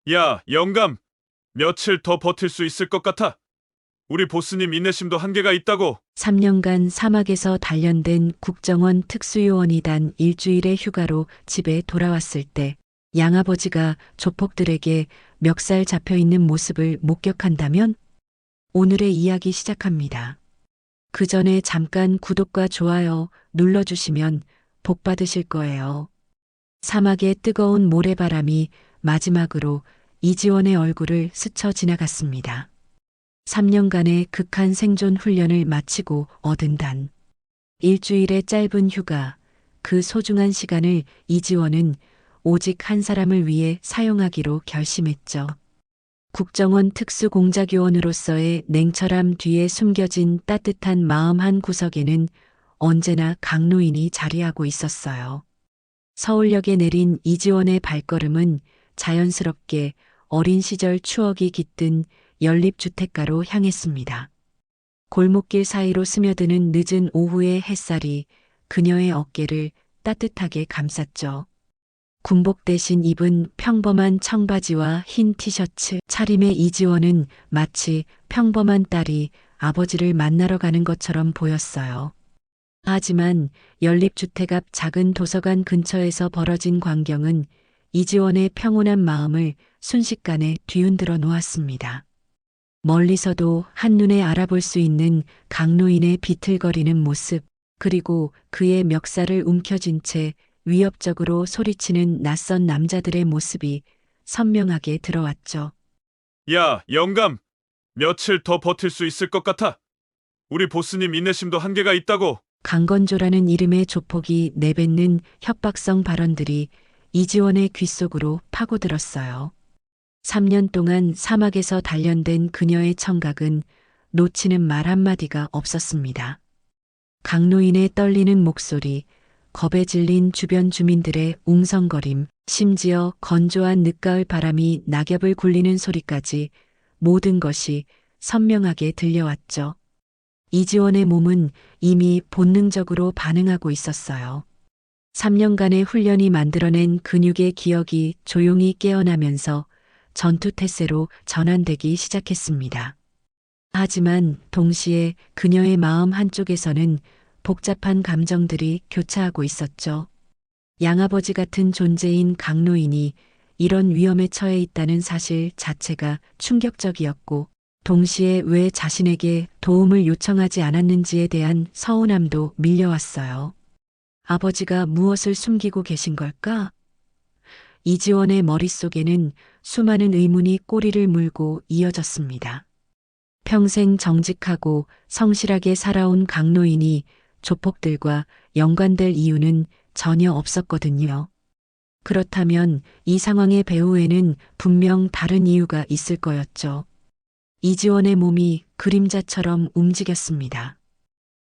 야, 영감, 며칠 더 버틸 수 있을 것 같아. 우리 보스님 인내심도 한계가 있다고. 3년간 사막에서 단련된 국정원 특수요원이단 일주일의 휴가로 집에 돌아왔을 때 양아버지가 조폭들에게 멱살 잡혀 있는 모습을 목격한다면 오늘의 이야기 시작합니다. 그 전에 잠깐 구독과 좋아요 눌러주시면 복 받으실 거예요. 사막의 뜨거운 모래바람이 마지막으로 이지원의 얼굴을 스쳐 지나갔습니다. 3년간의 극한 생존 훈련을 마치고 얻은 단. 일주일의 짧은 휴가, 그 소중한 시간을 이지원은 오직 한 사람을 위해 사용하기로 결심했죠. 국정원 특수공작요원으로서의 냉철함 뒤에 숨겨진 따뜻한 마음 한 구석에는 언제나 강노인이 자리하고 있었어요. 서울역에 내린 이지원의 발걸음은 자연스럽게 어린 시절 추억이 깃든 연립주택가로 향했습니다. 골목길 사이로 스며드는 늦은 오후의 햇살이 그녀의 어깨를 따뜻하게 감쌌죠. 군복 대신 입은 평범한 청바지와 흰 티셔츠 차림의 이지원은 마치 평범한 딸이 아버지를 만나러 가는 것처럼 보였어요. 하지만 연립주택 앞 작은 도서관 근처에서 벌어진 광경은 이지원의 평온한 마음을 순식간에 뒤흔들어 놓았습니다. 멀리서도 한눈에 알아볼 수 있는 강노인의 비틀거리는 모습, 그리고 그의 멱살을 움켜쥔 채 위협적으로 소리치는 낯선 남자들의 모습이 선명하게 들어왔죠. 야, 영감, 며칠 더 버틸 수 있을 것 같아. 우리 보스님 인내심도 한계가 있다고. 강건조라는 이름의 조폭이 내뱉는 협박성 발언들이 이지원의 귓속으로 파고들었어요. 3년 동안 사막에서 단련된 그녀의 청각은 놓치는 말 한마디가 없었습니다. 강노인의 떨리는 목소리, 겁에 질린 주변 주민들의 웅성거림, 심지어 건조한 늦가을 바람이 낙엽을 굴리는 소리까지 모든 것이 선명하게 들려왔죠. 이지원의 몸은 이미 본능적으로 반응하고 있었어요. 3년간의 훈련이 만들어낸 근육의 기억이 조용히 깨어나면서 전투 태세로 전환되기 시작했습니다. 하지만 동시에 그녀의 마음 한쪽에서는 복잡한 감정들이 교차하고 있었죠. 양아버지 같은 존재인 강노인이 이런 위험에 처해 있다는 사실 자체가 충격적이었고, 동시에 왜 자신에게 도움을 요청하지 않았는지에 대한 서운함도 밀려왔어요. 아버지가 무엇을 숨기고 계신 걸까? 이지원의 머릿속에는 수많은 의문이 꼬리를 물고 이어졌습니다. 평생 정직하고 성실하게 살아온 강노인이 조폭들과 연관될 이유는 전혀 없었거든요. 그렇다면 이 상황의 배후에는 분명 다른 이유가 있을 거였죠. 이지원의 몸이 그림자처럼 움직였습니다.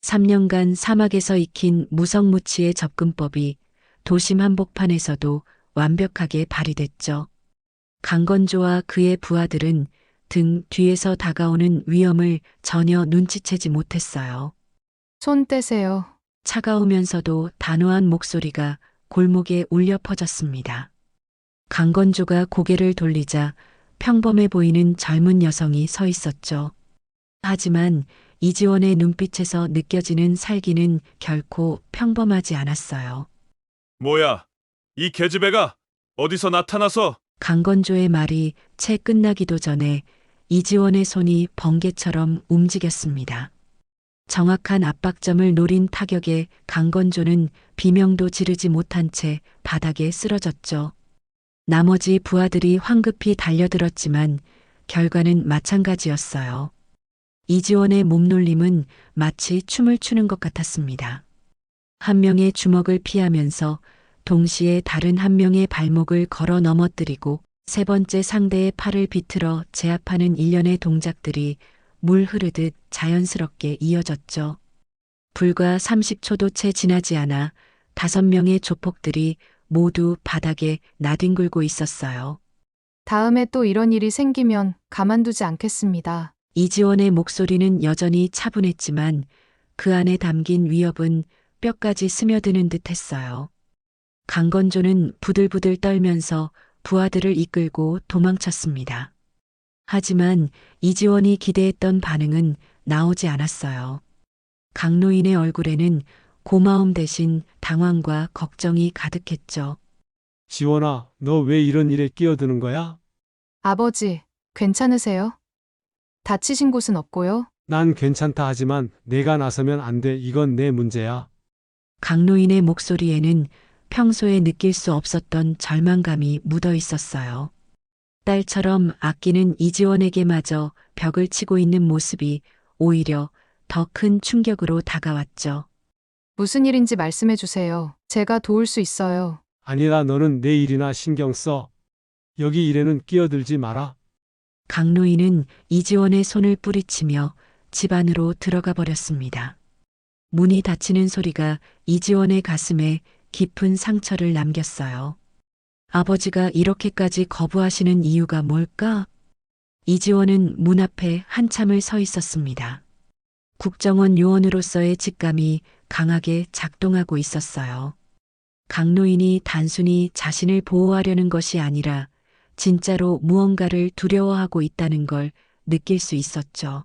3년간 사막에서 익힌 무성무치의 접근법이 도심 한복판에서도 완벽하게 발휘됐죠. 강건조와 그의 부하들은 등 뒤에서 다가오는 위험을 전혀 눈치채지 못했어요. 손 떼세요. 차가우면서도 단호한 목소리가 골목에 울려 퍼졌습니다. 강건조가 고개를 돌리자 평범해 보이는 젊은 여성이 서 있었죠. 하지만 이지원의 눈빛에서 느껴지는 살기는 결코 평범하지 않았어요. 뭐야, 이 계집애가 어디서 나타나서. 강건조의 말이 채 끝나기도 전에 이지원의 손이 번개처럼 움직였습니다. 정확한 압박점을 노린 타격에 강건조는 비명도 지르지 못한 채 바닥에 쓰러졌죠. 나머지 부하들이 황급히 달려들었지만 결과는 마찬가지였어요. 이지원의 몸놀림은 마치 춤을 추는 것 같았습니다. 한 명의 주먹을 피하면서 동시에 다른 한 명의 발목을 걸어 넘어뜨리고 세 번째 상대의 팔을 비틀어 제압하는 일련의 동작들이 물 흐르듯 자연스럽게 이어졌죠. 불과 30초도 채 지나지 않아 5명의 조폭들이 모두 바닥에 나뒹굴고 있었어요. 다음에 또 이런 일이 생기면 가만두지 않겠습니다. 이지원의 목소리는 여전히 차분했지만 그 안에 담긴 위협은 뼈까지 스며드는 듯 했어요. 강건조는 부들부들 떨면서 부하들을 이끌고 도망쳤습니다. 하지만 이지원이 기대했던 반응은 나오지 않았어요. 강노인의 얼굴에는 고마움 대신 당황과 걱정이 가득했죠. 지원아, 너 왜 이런 일에 끼어드는 거야? 아버지, 괜찮으세요? 다치신 곳은 없고요. 난 괜찮다 하지만 내가 나서면 안 돼. 이건 내 문제야. 강노인의 목소리에는 평소에 느낄 수 없었던 절망감이 묻어 있었어요. 딸처럼 아끼는 이지원에게마저 벽을 치고 있는 모습이 오히려 더 큰 충격으로 다가왔죠. 무슨 일인지 말씀해 주세요. 제가 도울 수 있어요. 아니라 너는 내 일이나 신경 써. 여기 일에는 끼어들지 마라. 강노인은 이지원의 손을 뿌리치며 집 안으로 들어가 버렸습니다. 문이 닫히는 소리가 이지원의 가슴에 깊은 상처를 남겼어요. 아버지가 이렇게까지 거부하시는 이유가 뭘까? 이지원은 문 앞에 한참을 서 있었습니다. 국정원 요원으로서의 직감이 강하게 작동하고 있었어요. 강노인이 단순히 자신을 보호하려는 것이 아니라 진짜로 무언가를 두려워하고 있다는 걸 느낄 수 있었죠.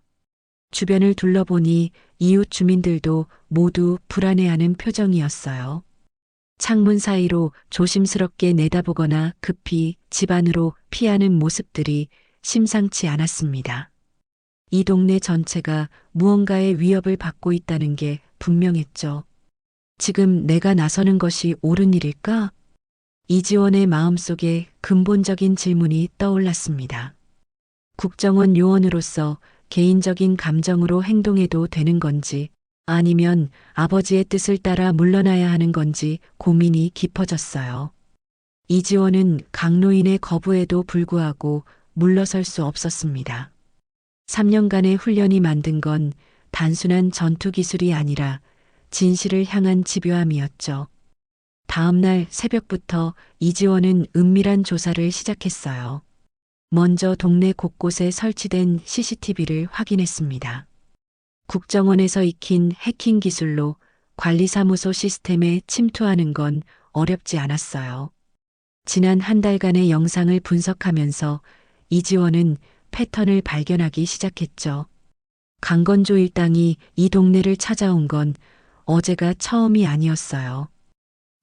주변을 둘러보니 이웃 주민들도 모두 불안해하는 표정이었어요. 창문 사이로 조심스럽게 내다보거나 급히 집 안으로 피하는 모습들이 심상치 않았습니다. 이 동네 전체가 무언가의 위협을 받고 있다는 게 분명했죠. 지금 내가 나서는 것이 옳은 일일까? 이지원의 마음속에 근본적인 질문이 떠올랐습니다. 국정원 요원으로서 개인적인 감정으로 행동해도 되는 건지 아니면 아버지의 뜻을 따라 물러나야 하는 건지 고민이 깊어졌어요. 이지원은 강노인의 거부에도 불구하고 물러설 수 없었습니다. 3년간의 훈련이 만든 건 단순한 전투 기술이 아니라 진실을 향한 집요함이었죠. 다음 날 새벽부터 이지원은 은밀한 조사를 시작했어요. 먼저 동네 곳곳에 설치된 CCTV를 확인했습니다. 국정원에서 익힌 해킹 기술로 관리사무소 시스템에 침투하는 건 어렵지 않았어요. 지난 한 달간의 영상을 분석하면서 이지원은 패턴을 발견하기 시작했죠. 강건조 일당이 이 동네를 찾아온 건 어제가 처음이 아니었어요.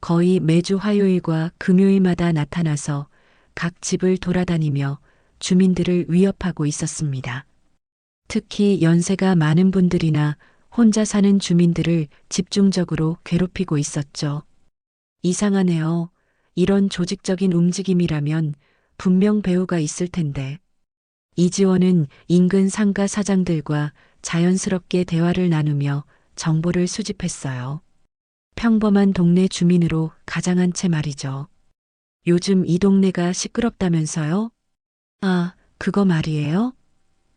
거의 매주 화요일과 금요일마다 나타나서 각 집을 돌아다니며 주민들을 위협하고 있었습니다. 특히 연세가 많은 분들이나 혼자 사는 주민들을 집중적으로 괴롭히고 있었죠. 이상하네요. 이런 조직적인 움직임이라면 분명 배후가 있을 텐데. 이지원은 인근 상가 사장들과 자연스럽게 대화를 나누며 정보를 수집했어요. 평범한 동네 주민으로 가장한 채 말이죠. 요즘 이 동네가 시끄럽다면서요? 아, 그거 말이에요?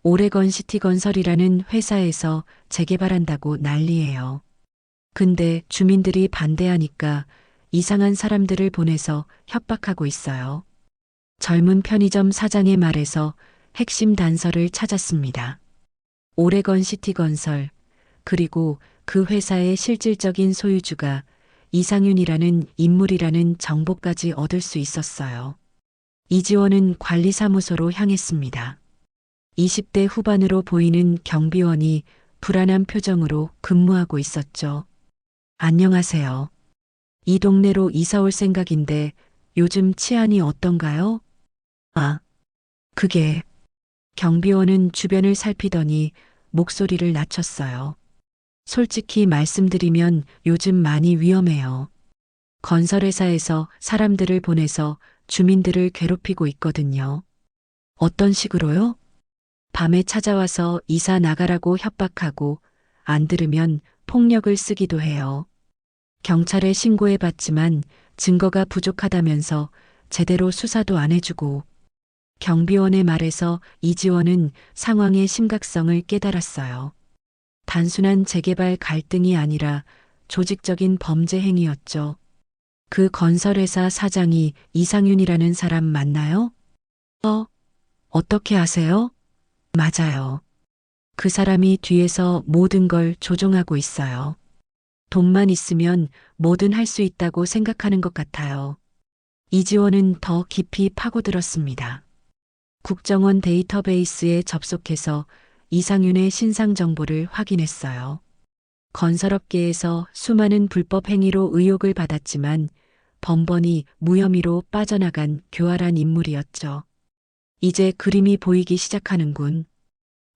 오레건 시티건설이라는 회사에서 재개발한다고 난리예요. 근데 주민들이 반대하니까 이상한 사람들을 보내서 협박하고 있어요. 젊은 편의점 사장의 말에서 핵심 단서를 찾았습니다. 오레건 시티건설, 그리고 그 회사의 실질적인 소유주가 이상윤이라는 인물이라는 정보까지 얻을 수 있었어요. 이지원은 관리사무소로 향했습니다. 20대 후반으로 보이는 경비원이 불안한 표정으로 근무하고 있었죠. 안녕하세요. 이 동네로 이사 올 생각인데 요즘 치안이 어떤가요? 아, 그게... 경비원은 주변을 살피더니 목소리를 낮췄어요. 솔직히 말씀드리면 요즘 많이 위험해요. 건설회사에서 사람들을 보내서 주민들을 괴롭히고 있거든요. 어떤 식으로요? 밤에 찾아와서 이사 나가라고 협박하고 안 들으면 폭력을 쓰기도 해요. 경찰에 신고해봤지만 증거가 부족하다면서 제대로 수사도 안 해주고. 경비원의 말에서 이지원은 상황의 심각성을 깨달았어요. 단순한 재개발 갈등이 아니라 조직적인 범죄 행위였죠. 그 건설회사 사장이 이상윤이라는 사람 맞나요? 어떻게 아세요? 맞아요. 그 사람이 뒤에서 모든 걸 조종하고 있어요. 돈만 있으면 뭐든 할 수 있다고 생각하는 것 같아요. 이지원은 더 깊이 파고들었습니다. 국정원 데이터베이스에 접속해서 이상윤의 신상 정보를 확인했어요. 건설업계에서 수많은 불법 행위로 의혹을 받았지만 번번이 무혐의로 빠져나간 교활한 인물이었죠. 이제 그림이 보이기 시작하는군.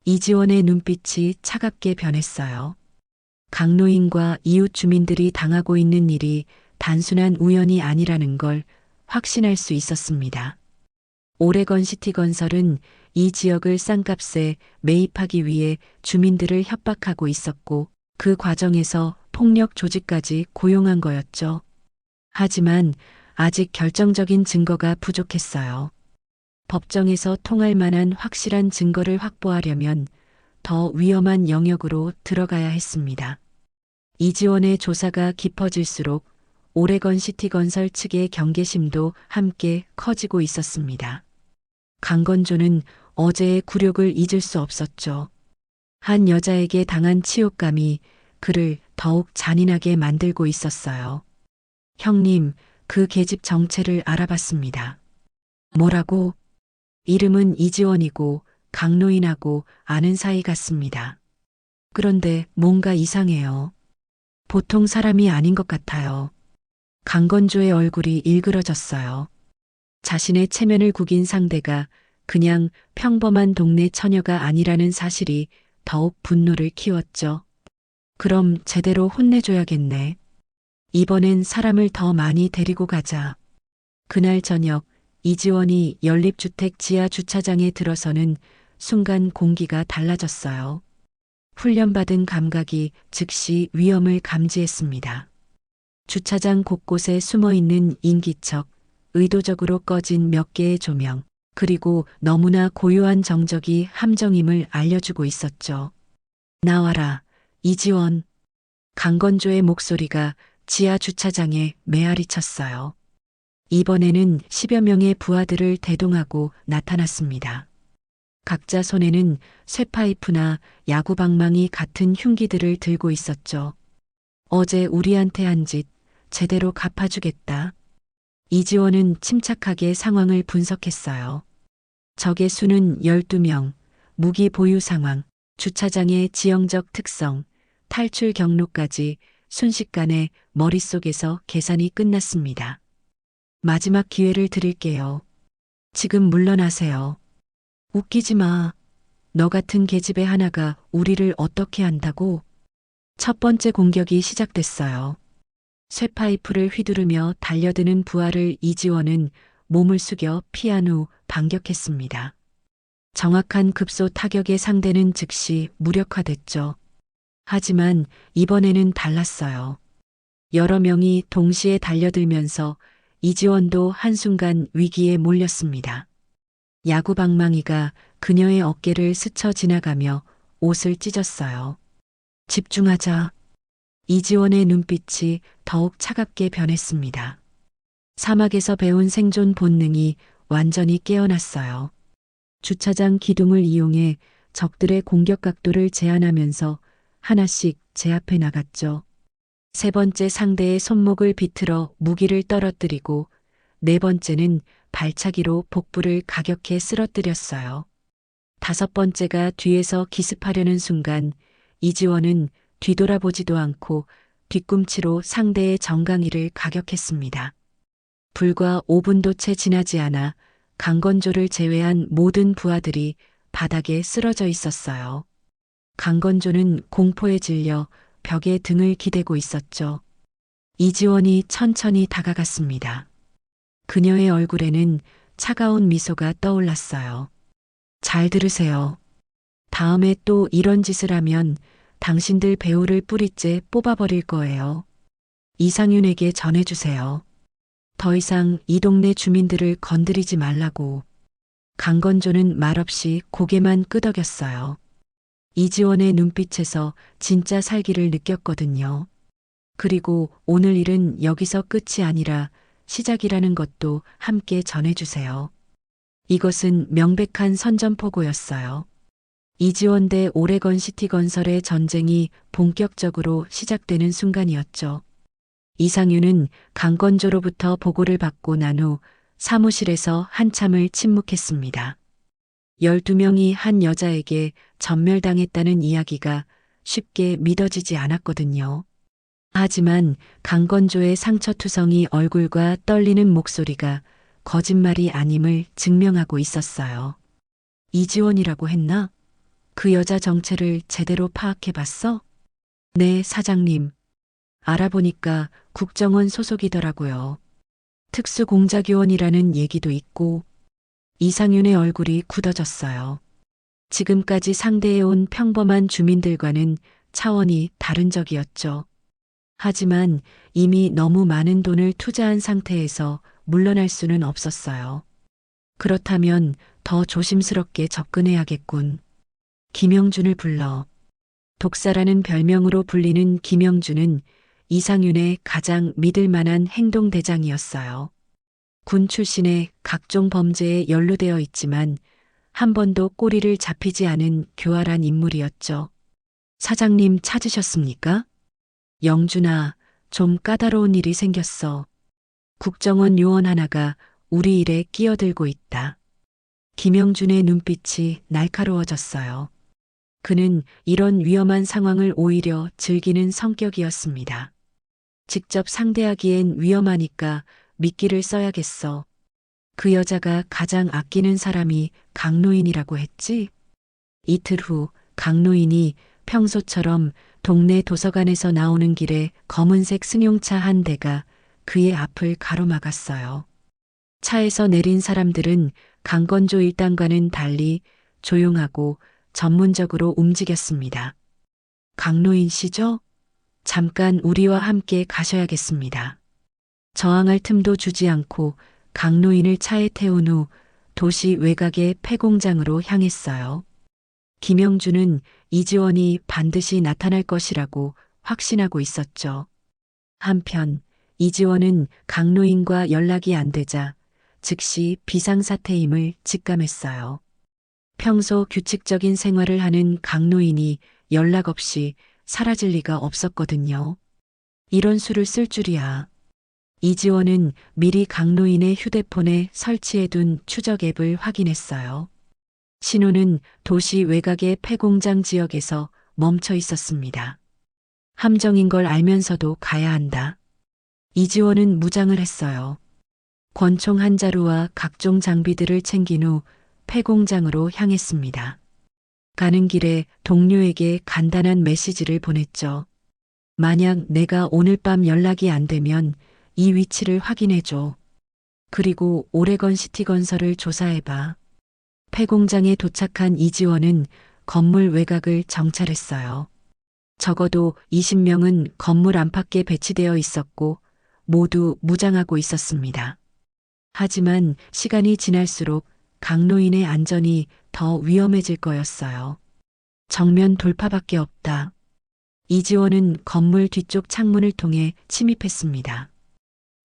이지원의 눈빛이 차갑게 변했어요. 강노인과 이웃 주민들이 당하고 있는 일이 단순한 우연이 아니라는 걸 확신할 수 있었습니다. 오레건 시티건설은 이 지역을 싼값에 매입하기 위해 주민들을 협박하고 있었고 그 과정에서 폭력 조직까지 고용한 거였죠. 하지만 아직 결정적인 증거가 부족했어요. 법정에서 통할 만한 확실한 증거를 확보하려면 더 위험한 영역으로 들어가야 했습니다. 이지원의 조사가 깊어질수록 오레건 시티건설 측의 경계심도 함께 커지고 있었습니다. 강건조는 어제의 굴욕을 잊을 수 없었죠. 한 여자에게 당한 치욕감이 그를 더욱 잔인하게 만들고 있었어요. 형님, 그 계집 정체를 알아봤습니다. 뭐라고? 이름은 이지원이고 강노인하고 아는 사이 같습니다. 그런데 뭔가 이상해요. 보통 사람이 아닌 것 같아요. 강건조의 얼굴이 일그러졌어요. 자신의 체면을 구긴 상대가 그냥 평범한 동네 처녀가 아니라는 사실이 더욱 분노를 키웠죠. 그럼 제대로 혼내줘야겠네. 이번엔 사람을 더 많이 데리고 가자. 그날 저녁 이지원이 연립주택 지하 주차장에 들어서는 순간 공기가 달라졌어요. 훈련받은 감각이 즉시 위험을 감지했습니다. 주차장 곳곳에 숨어있는 인기척, 의도적으로 꺼진 몇 개의 조명, 그리고 너무나 고요한 정적이 함정임을 알려주고 있었죠. 나와라, 이지원. 강건조의 목소리가 지하 주차장에 메아리 쳤어요. 이번에는 10여 명의 부하들을 대동하고 나타났습니다. 각자 손에는 쇠파이프나 야구방망이 같은 흉기들을 들고 있었죠. 어제 우리한테 한 짓 제대로 갚아주겠다. 이지원은 침착하게 상황을 분석했어요. 적의 수는 12명, 무기 보유 상황, 주차장의 지형적 특성, 탈출 경로까지 순식간에 머릿속에서 계산이 끝났습니다. 마지막 기회를 드릴게요. 지금 물러나세요. 웃기지 마. 너 같은 계집애 하나가 우리를 어떻게 한다고? 첫 번째 공격이 시작됐어요. 쇠파이프를 휘두르며 달려드는 부하를 이지원은 몸을 숙여 피한 후 반격했습니다. 정확한 급소 타격의 상대는 즉시 무력화됐죠. 하지만 이번에는 달랐어요. 여러 명이 동시에 달려들면서 이지원도 한순간 위기에 몰렸습니다. 야구방망이가 그녀의 어깨를 스쳐 지나가며 옷을 찢었어요. 집중하자. 이지원의 눈빛이 더욱 차갑게 변했습니다. 사막에서 배운 생존 본능이 완전히 깨어났어요. 주차장 기둥을 이용해 적들의 공격 각도를 제한하면서 하나씩 제압해 나갔죠. 세 번째 상대의 손목을 비틀어 무기를 떨어뜨리고 네 번째는 발차기로 복부를 가격해 쓰러뜨렸어요. 다섯 번째가 뒤에서 기습하려는 순간 이지원은 뒤돌아보지도 않고 뒤꿈치로 상대의 정강이를 가격했습니다. 불과 5분도 채 지나지 않아 강건조를 제외한 모든 부하들이 바닥에 쓰러져 있었어요. 강건조는 공포에 질려 벽에 등을 기대고 있었죠. 이지원이 천천히 다가갔습니다. 그녀의 얼굴에는 차가운 미소가 떠올랐어요. 잘 들으세요. 다음에 또 이런 짓을 하면 당신들 배우를 뿌리째 뽑아버릴 거예요. 이상윤에게 전해주세요. 더 이상 이 동네 주민들을 건드리지 말라고. 강건조는 말없이 고개만 끄덕였어요. 이지원의 눈빛에서 진짜 살기를 느꼈거든요. 그리고 오늘 일은 여기서 끝이 아니라 시작이라는 것도 함께 전해주세요. 이것은 명백한 선전포고였어요. 이지원 대 오레건 시티 건설의 전쟁이 본격적으로 시작되는 순간이었죠. 이상윤은 강건조로부터 보고를 받고 난 후 사무실에서 한참을 침묵했습니다. 12명이 한 여자에게 전멸당했다는 이야기가 쉽게 믿어지지 않았거든요. 하지만 강건조의 상처투성이 얼굴과 떨리는 목소리가 거짓말이 아님을 증명하고 있었어요. 이지원이라고 했나? 그 여자 정체를 제대로 파악해 봤어? 네, 사장님. 알아보니까 국정원 소속이더라고요. 특수공작요원이라는 얘기도 있고. 이상윤의 얼굴이 굳어졌어요. 지금까지 상대해온 평범한 주민들과는 차원이 다른 적이었죠. 하지만 이미 너무 많은 돈을 투자한 상태에서 물러날 수는 없었어요. 그렇다면 더 조심스럽게 접근해야겠군. 김영준을 불러. 독사라는 별명으로 불리는 김영준은 이상윤의 가장 믿을 만한 행동대장이었어요. 군 출신의 각종 범죄에 연루되어 있지만 한 번도 꼬리를 잡히지 않은 교활한 인물이었죠. 사장님 찾으셨습니까? 영준아, 좀 까다로운 일이 생겼어. 국정원 요원 하나가 우리 일에 끼어들고 있다. 김영준의 눈빛이 날카로워졌어요. 그는 이런 위험한 상황을 오히려 즐기는 성격이었습니다. 직접 상대하기엔 위험하니까 미끼를 써야겠어. 그 여자가 가장 아끼는 사람이 강노인이라고 했지? 이틀 후 강노인이 평소처럼 동네 도서관에서 나오는 길에 검은색 승용차 한 대가 그의 앞을 가로막았어요. 차에서 내린 사람들은 강건조 일당과는 달리 조용하고 전문적으로 움직였습니다. 강노인 씨죠? 잠깐 우리와 함께 가셔야겠습니다. 저항할 틈도 주지 않고 강노인을 차에 태운 후 도시 외곽의 폐공장으로 향했어요. 김영준은 이지원이 반드시 나타날 것이라고 확신하고 있었죠. 한편 이지원은 강노인과 연락이 안 되자 즉시 비상사태임을 직감했어요. 평소 규칙적인 생활을 하는 강노인이 연락 없이 사라질 리가 없었거든요. 이런 수를 쓸 줄이야. 이지원은 미리 강노인의 휴대폰에 설치해둔 추적 앱을 확인했어요. 신호는 도시 외곽의 폐공장 지역에서 멈춰 있었습니다. 함정인 걸 알면서도 가야 한다. 이지원은 무장을 했어요. 권총 한 자루와 각종 장비들을 챙긴 후 폐공장으로 향했습니다. 가는 길에 동료에게 간단한 메시지를 보냈죠. 만약 내가 오늘 밤 연락이 안 되면 이 위치를 확인해줘. 그리고 오레건 시티건설을 조사해봐. 폐공장에 도착한 이지원은 건물 외곽을 정찰했어요. 적어도 20명은 건물 안팎에 배치되어 있었고 모두 무장하고 있었습니다. 하지만 시간이 지날수록 강노인의 안전이 더 위험해질 거였어요. 정면 돌파밖에 없다. 이지원은 건물 뒤쪽 창문을 통해 침입했습니다.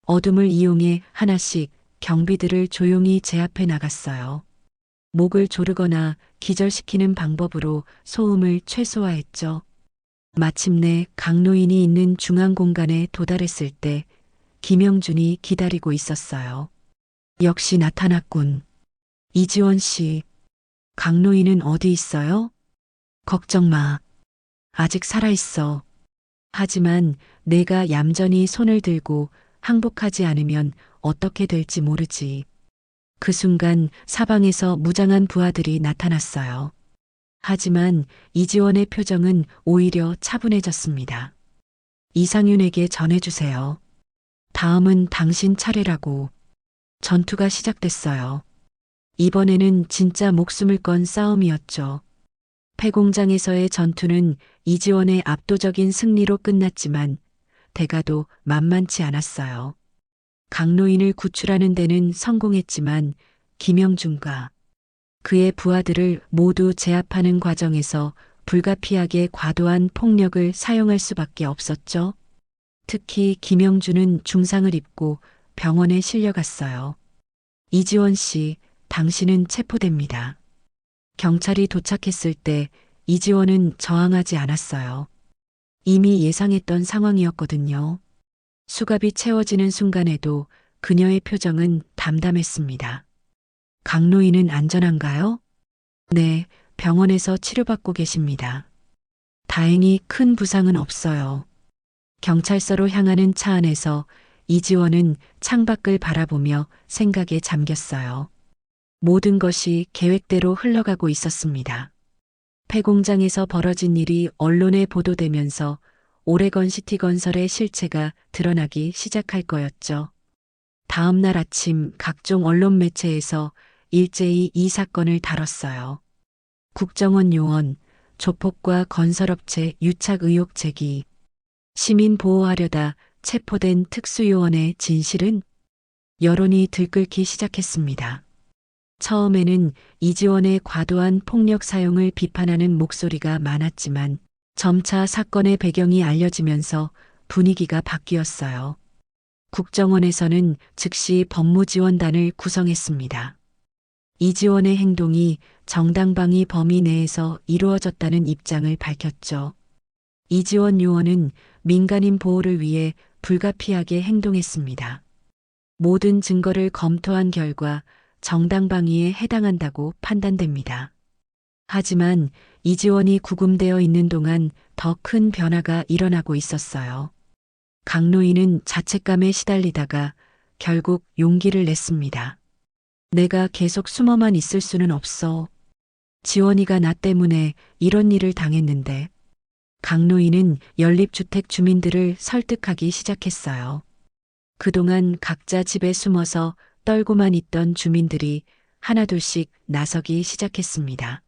어둠을 이용해 하나씩 경비들을 조용히 제압해 나갔어요. 목을 조르거나 기절시키는 방법으로 소음을 최소화했죠. 마침내 강노인이 있는 중앙 공간에 도달했을 때 김영준이 기다리고 있었어요. 역시 나타났군. 이지원 씨, 강노인은 어디 있어요? 걱정 마. 아직 살아있어. 하지만 내가 얌전히 손을 들고 항복하지 않으면 어떻게 될지 모르지. 그 순간 사방에서 무장한 부하들이 나타났어요. 하지만 이지원의 표정은 오히려 차분해졌습니다. 이상윤에게 전해주세요. 다음은 당신 차례라고. 전투가 시작됐어요. 이번에는 진짜 목숨을 건 싸움이었죠. 폐공장에서의 전투는 이지원의 압도적인 승리로 끝났지만 대가도 만만치 않았어요. 강노인을 구출하는 데는 성공했지만 김영준과 그의 부하들을 모두 제압하는 과정에서 불가피하게 과도한 폭력을 사용할 수밖에 없었죠. 특히 김영준은 중상을 입고 병원에 실려갔어요. 이지원 씨, 당신은 체포됩니다. 경찰이 도착했을 때 이지원은 저항하지 않았어요. 이미 예상했던 상황이었거든요. 수갑이 채워지는 순간에도 그녀의 표정은 담담했습니다. 강노인은 안전한가요? 네, 병원에서 치료받고 계십니다. 다행히 큰 부상은 없어요. 경찰서로 향하는 차 안에서 이지원은 창밖을 바라보며 생각에 잠겼어요. 모든 것이 계획대로 흘러가고 있었습니다. 폐공장에서 벌어진 일이 언론에 보도되면서 오레건 시티 건설의 실체가 드러나기 시작할 거였죠. 다음 날 아침 각종 언론 매체에서 일제히 이 사건을 다뤘어요. 국정원 요원, 조폭과 건설업체 유착 의혹 제기, 시민 보호하려다 체포된 특수요원의 진실은? 여론이 들끓기 시작했습니다. 처음에는 이지원의 과도한 폭력 사용을 비판하는 목소리가 많았지만 점차 사건의 배경이 알려지면서 분위기가 바뀌었어요. 국정원에서는 즉시 법무지원단을 구성했습니다. 이지원의 행동이 정당방위 범위 내에서 이루어졌다는 입장을 밝혔죠. 이지원 요원은 민간인 보호를 위해 불가피하게 행동했습니다. 모든 증거를 검토한 결과 정당방위에 해당한다고 판단됩니다. 하지만 이지원이 구금되어 있는 동안 더 큰 변화가 일어나고 있었어요. 강노인은 자책감에 시달리다가 결국 용기를 냈습니다. 내가 계속 숨어만 있을 수는 없어. 지원이가 나 때문에 이런 일을 당했는데. 강노인은 연립주택 주민들을 설득하기 시작했어요. 그동안 각자 집에 숨어서 떨고만 있던 주민들이 하나둘씩 나서기 시작했습니다.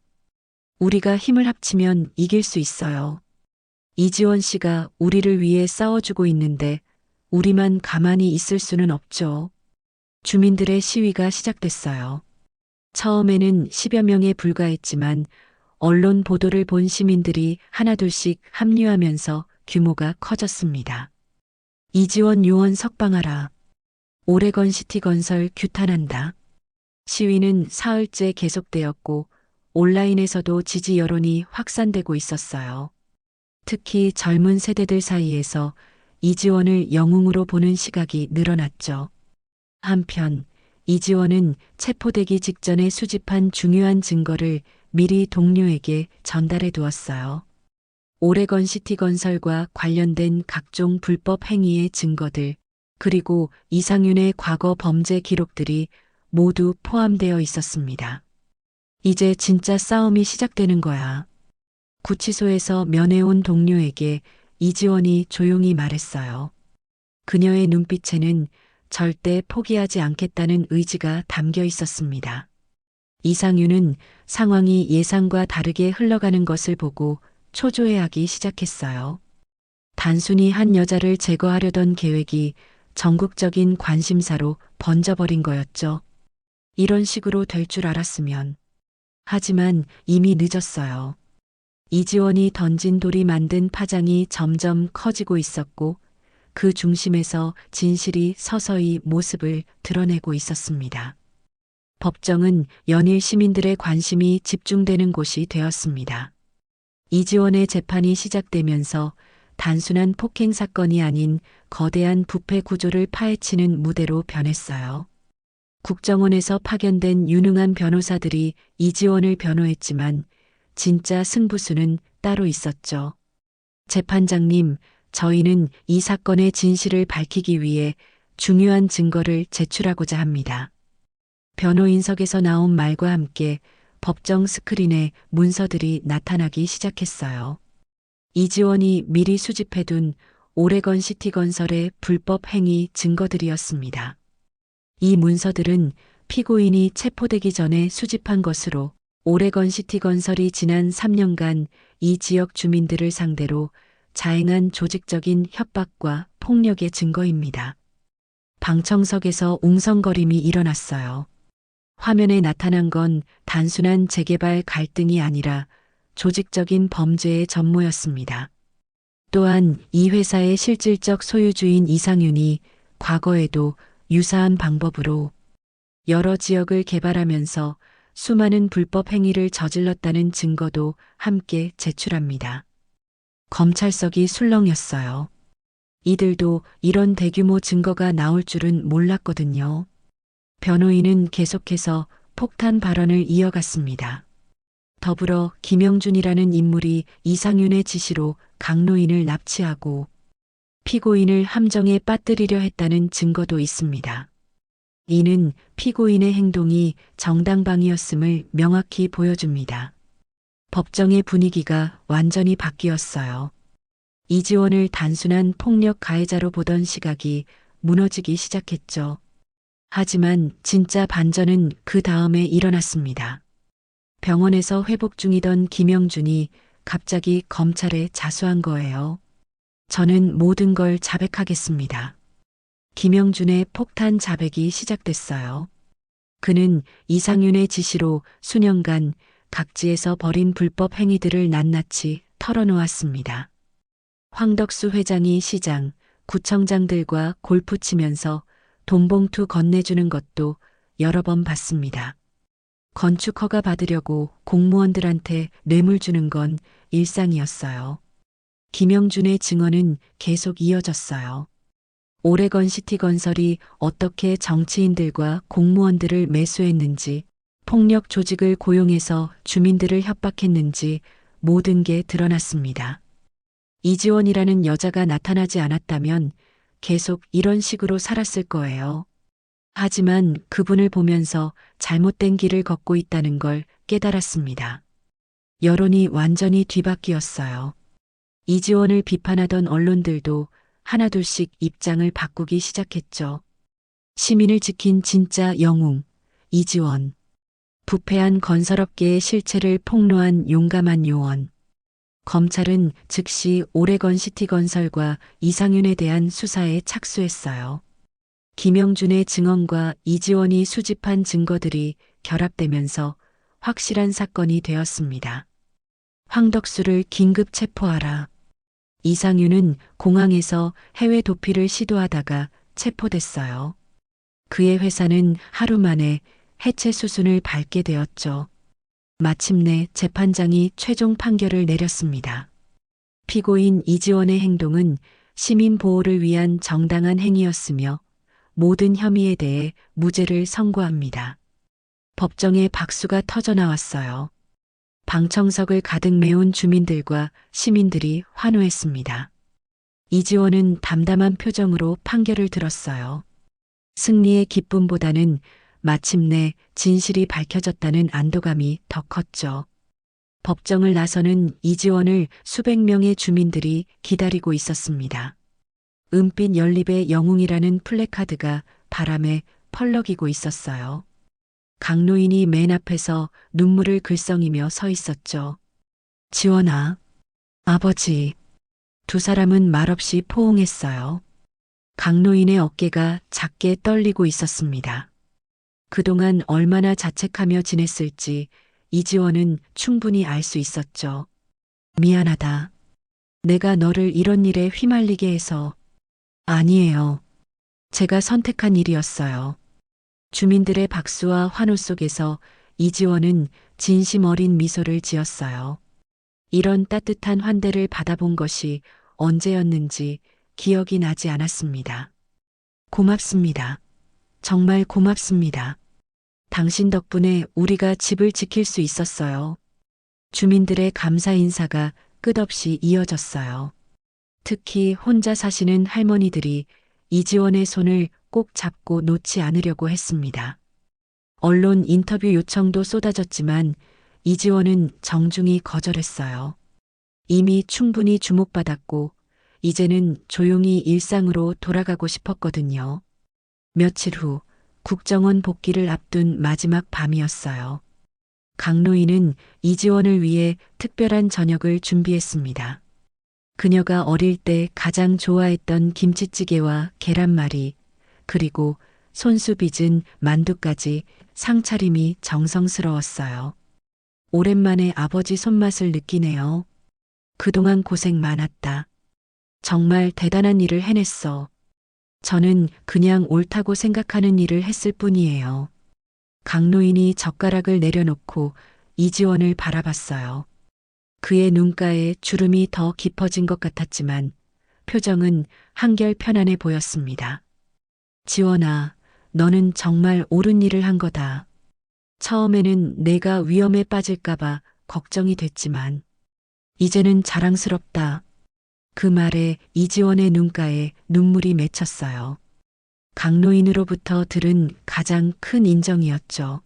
우리가 힘을 합치면 이길 수 있어요. 이지원 씨가 우리를 위해 싸워주고 있는데 우리만 가만히 있을 수는 없죠. 주민들의 시위가 시작됐어요. 처음에는 10여 명에 불과했지만 언론 보도를 본 시민들이 하나둘씩 합류하면서 규모가 커졌습니다. 이지원 요원 석방하라. 오레건 시티 건설 규탄한다. 시위는 사흘째 계속되었고 온라인에서도 지지 여론이 확산되고 있었어요. 특히 젊은 세대들 사이에서 이지원을 영웅으로 보는 시각이 늘어났죠. 한편 이지원은 체포되기 직전에 수집한 중요한 증거를 미리 동료에게 전달해 두었어요. 오레건 시티 건설과 관련된 각종 불법 행위의 증거들, 그리고 이상윤의 과거 범죄 기록들이 모두 포함되어 있었습니다. 이제 진짜 싸움이 시작되는 거야. 구치소에서 면회온 동료에게 이지원이 조용히 말했어요. 그녀의 눈빛에는 절대 포기하지 않겠다는 의지가 담겨 있었습니다. 이상윤은 상황이 예상과 다르게 흘러가는 것을 보고 초조해하기 시작했어요. 단순히 한 여자를 제거하려던 계획이 전국적인 관심사로 번져버린 거였죠. 이런 식으로 될 줄 알았으면. 하지만 이미 늦었어요. 이지원이 던진 돌이 만든 파장이 점점 커지고 있었고 그 중심에서 진실이 서서히 모습을 드러내고 있었습니다. 법정은 연일 시민들의 관심이 집중되는 곳이 되었습니다. 이지원의 재판이 시작되면서 단순한 폭행 사건이 아닌 거대한 부패 구조를 파헤치는 무대로 변했어요. 국정원에서 파견된 유능한 변호사들이 이지원을 변호했지만 진짜 승부수는 따로 있었죠. 재판장님, 저희는 이 사건의 진실을 밝히기 위해 중요한 증거를 제출하고자 합니다. 변호인석에서 나온 말과 함께 법정 스크린에 문서들이 나타나기 시작했어요. 이지원이 미리 수집해둔 오레건 시티 건설의 불법 행위 증거들이었습니다. 이 문서들은 피고인이 체포되기 전에 수집한 것으로 오레건 시티 건설이 지난 3년간 이 지역 주민들을 상대로 자행한 조직적인 협박과 폭력의 증거입니다. 방청석에서 웅성거림이 일어났어요. 화면에 나타난 건 단순한 재개발 갈등이 아니라 조직적인 범죄의 전모였습니다. 또한 이 회사의 실질적 소유주인 이상윤이 과거에도 유사한 방법으로 여러 지역을 개발하면서 수많은 불법 행위를 저질렀다는 증거도 함께 제출합니다. 검찰석이 술렁였어요. 이들도 이런 대규모 증거가 나올 줄은 몰랐거든요. 변호인은 계속해서 폭탄 발언을 이어갔습니다. 더불어 김영준이라는 인물이 이상윤의 지시로 강노인을 납치하고 피고인을 함정에 빠뜨리려 했다는 증거도 있습니다. 이는 피고인의 행동이 정당방위였음을 명확히 보여줍니다. 법정의 분위기가 완전히 바뀌었어요. 이지원을 단순한 폭력 가해자로 보던 시각이 무너지기 시작했죠. 하지만 진짜 반전은 그 다음에 일어났습니다. 병원에서 회복 중이던 김영준이 갑자기 검찰에 자수한 거예요. 저는 모든 걸 자백하겠습니다. 김영준의 폭탄 자백이 시작됐어요. 그는 이상윤의 지시로 수년간 각지에서 벌인 불법 행위들을 낱낱이 털어놓았습니다. 황덕수 회장이 시장, 구청장들과 골프 치면서 돈봉투 건네주는 것도 여러 번 봤습니다. 건축 허가 받으려고 공무원들한테 뇌물 주는 건 일상이었어요. 김영준의 증언은 계속 이어졌어요. 오레건 시티 건설이 어떻게 정치인들과 공무원들을 매수했는지, 폭력 조직을 고용해서 주민들을 협박했는지 모든 게 드러났습니다. 이지원이라는 여자가 나타나지 않았다면 계속 이런 식으로 살았을 거예요. 하지만 그분을 보면서 잘못된 길을 걷고 있다는 걸 깨달았습니다. 여론이 완전히 뒤바뀌었어요. 이지원을 비판하던 언론들도 하나둘씩 입장을 바꾸기 시작했죠. 시민을 지킨 진짜 영웅, 이지원. 부패한 건설업계의 실체를 폭로한 용감한 요원. 검찰은 즉시 오레건 시티 건설과 이상윤에 대한 수사에 착수했어요. 김영준의 증언과 이지원이 수집한 증거들이 결합되면서 확실한 사건이 되었습니다. 황덕수를 긴급 체포하라. 이상윤은 공항에서 해외 도피를 시도하다가 체포됐어요. 그의 회사는 하루 만에 해체 수순을 밟게 되었죠. 마침내 재판장이 최종 판결을 내렸습니다. 피고인 이지원의 행동은 시민 보호를 위한 정당한 행위였으며 모든 혐의에 대해 무죄를 선고합니다. 법정에 박수가 터져나왔어요. 방청석을 가득 메운 주민들과 시민들이 환호했습니다. 이지원은 담담한 표정으로 판결을 들었어요. 승리의 기쁨보다는 마침내 진실이 밝혀졌다는 안도감이 더 컸죠. 법정을 나서는 이지원을 수백 명의 주민들이 기다리고 있었습니다. 은빛 연립의 영웅이라는 플래카드가 바람에 펄럭이고 있었어요. 강노인이 맨 앞에서 눈물을 글썽이며 서 있었죠. 지원아, 아버지. 두 사람은 말없이 포옹했어요. 강노인의 어깨가 작게 떨리고 있었습니다. 그동안 얼마나 자책하며 지냈을지 이지원은 충분히 알 수 있었죠. 미안하다. 내가 너를 이런 일에 휘말리게 해서. 아니에요. 제가 선택한 일이었어요. 주민들의 박수와 환호 속에서 이지원은 진심 어린 미소를 지었어요. 이런 따뜻한 환대를 받아본 것이 언제였는지 기억이 나지 않았습니다. 고맙습니다. 정말 고맙습니다. 당신 덕분에 우리가 집을 지킬 수 있었어요. 주민들의 감사 인사가 끝없이 이어졌어요. 특히 혼자 사시는 할머니들이 이지원의 손을 꼭 잡고 놓지 않으려고 했습니다. 언론 인터뷰 요청도 쏟아졌지만 이지원은 정중히 거절했어요. 이미 충분히 주목받았고 이제는 조용히 일상으로 돌아가고 싶었거든요. 며칠 후 국정원 복귀를 앞둔 마지막 밤이었어요. 강노인은 이지원을 위해 특별한 저녁을 준비했습니다. 그녀가 어릴 때 가장 좋아했던 김치찌개와 계란말이, 그리고 손수 빚은 만두까지 상차림이 정성스러웠어요. 오랜만에 아버지 손맛을 느끼네요. 그동안 고생 많았다. 정말 대단한 일을 해냈어. 저는 그냥 옳다고 생각하는 일을 했을 뿐이에요. 강노인이 젓가락을 내려놓고 이지원을 바라봤어요. 그의 눈가에 주름이 더 깊어진 것 같았지만 표정은 한결 편안해 보였습니다. 지원아, 너는 정말 옳은 일을 한 거다. 처음에는 내가 위험에 빠질까봐 걱정이 됐지만, 이제는 자랑스럽다. 그 말에 이지원의 눈가에 눈물이 맺혔어요. 강노인으로부터 들은 가장 큰 인정이었죠.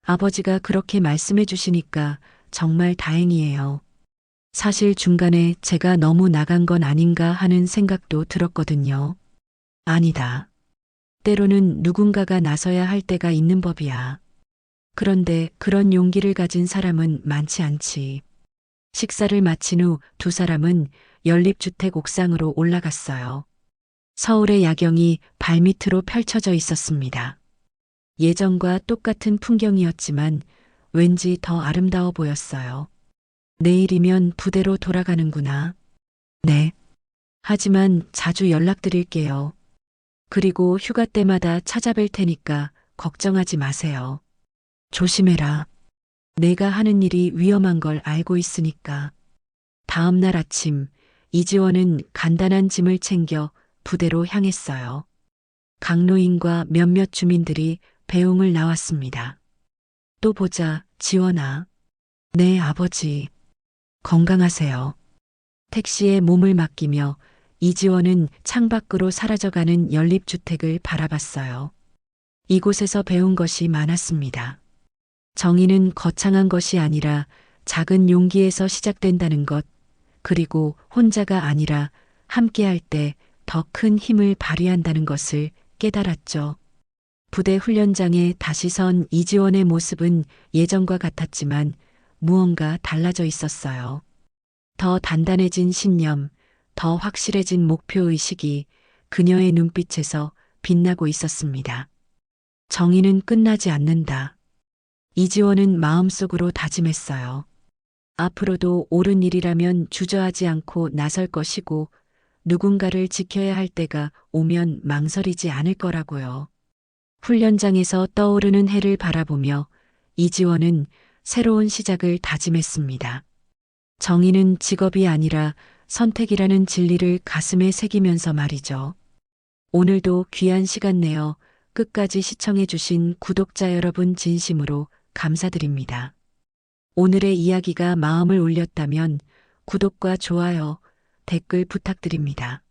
아버지가 그렇게 말씀해 주시니까 정말 다행이에요. 사실 중간에 제가 너무 나간 건 아닌가 하는 생각도 들었거든요. 아니다. 때로는 누군가가 나서야 할 때가 있는 법이야. 그런데 그런 용기를 가진 사람은 많지 않지. 식사를 마친 후 두 사람은 연립주택 옥상으로 올라갔어요. 서울의 야경이 발밑으로 펼쳐져 있었습니다. 예전과 똑같은 풍경이었지만 왠지 더 아름다워 보였어요. 내일이면 부대로 돌아가는구나. 네. 하지만 자주 연락드릴게요. 그리고 휴가 때마다 찾아뵐 테니까 걱정하지 마세요. 조심해라. 내가 하는 일이 위험한 걸 알고 있으니까. 다음 날 아침, 이지원은 간단한 짐을 챙겨 부대로 향했어요. 강노인과 몇몇 주민들이 배웅을 나왔습니다. 또 보자, 지원아. 네, 아버지. 건강하세요. 택시에 몸을 맡기며 이지원은 창밖으로 사라져가는 연립주택을 바라봤어요. 이곳에서 배운 것이 많았습니다. 정의는 거창한 것이 아니라 작은 용기에서 시작된다는 것, 그리고 혼자가 아니라 함께할 때 더 큰 힘을 발휘한다는 것을 깨달았죠. 부대 훈련장에 다시 선 이지원의 모습은 예전과 같았지만 무언가 달라져 있었어요. 더 단단해진 신념, 더 확실해진 목표의식이 그녀의 눈빛에서 빛나고 있었습니다. 정의는 끝나지 않는다. 이지원은 마음속으로 다짐했어요. 앞으로도 옳은 일이라면 주저하지 않고 나설 것이고 누군가를 지켜야 할 때가 오면 망설이지 않을 거라고요. 훈련장에서 떠오르는 해를 바라보며 이지원은 새로운 시작을 다짐했습니다. 정의는 직업이 아니라 선택이라는 진리를 가슴에 새기면서 말이죠. 오늘도 귀한 시간 내어 끝까지 시청해 주신 구독자 여러분 진심으로 감사드립니다. 오늘의 이야기가 마음을 울렸다면 구독과 좋아요, 댓글 부탁드립니다.